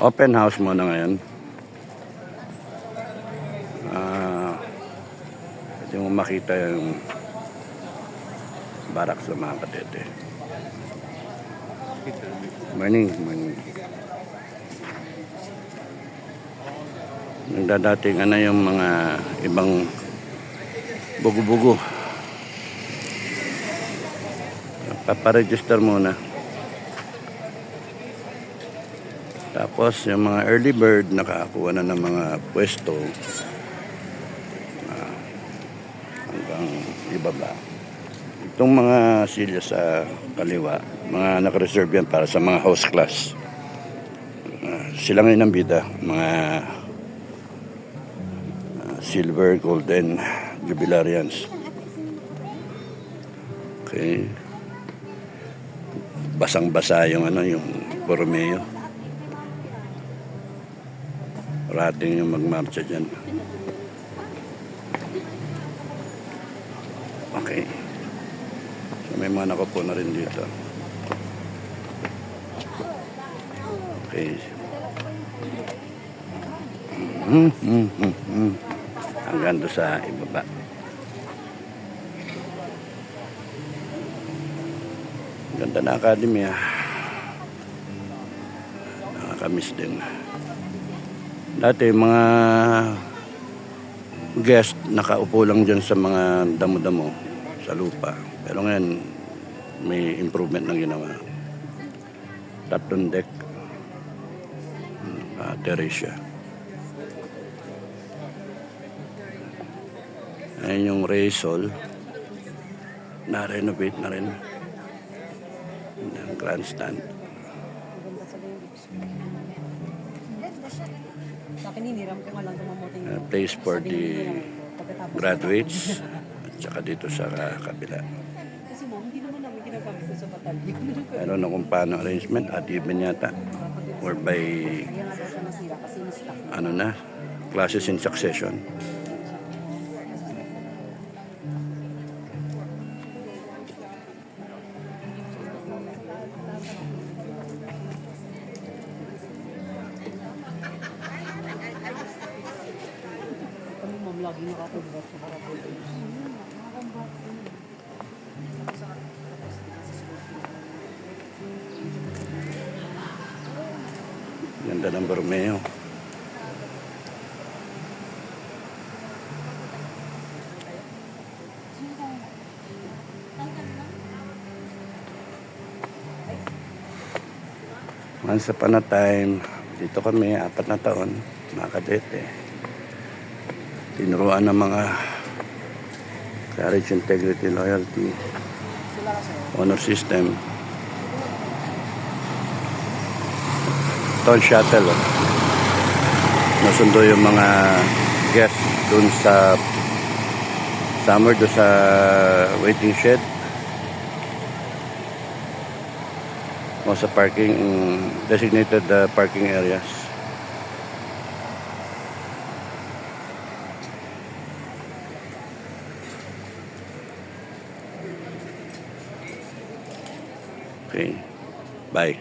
Open house muna ngayon. Pwede mo makita yung barak sa mga Kadete. Morning. Nagdadating yung mga ibang bugo-bugo. Paparegister muna. Tapos yung mga early bird nakakuha na ng mga pwesto hanggang ibaba. Itong mga silya sa kaliwa, mga nakareserve yan para sa mga house class. Sila ngayon ang bida, mga silver, golden, jubilarians. Okay. Basang-basa yung yung Borromeo. Rating yung magmarcha dyan. Okay. So may mga nakupo na rin dito. Okay. Hanggang doon sa ibaba. Ganda na academy Nakakamiss din. Dati mga guest nakaupo lang dyan sa mga damo-damo sa lupa. Pero ngayon may improvement na ginawa. Tatlong deck. Terrace. Ayan yung Raysol. Na-renovate na rin. Ang grandstand. Place for the graduates at saka dito sa kabila. Meron na kung paano arrangement at even yata or by classes in succession. Lagi nakapag-work sa karapol. Ganda ng Borromeo. Once upon a time, dito kami 4 na taon, mga Kadete. Tinuruan ng mga courage, integrity, loyalty, honor system. Ito shuttle. Nasundo yung mga guests dun sa summer, dun sa waiting shed o sa parking, designated parking areas. Okay, bye.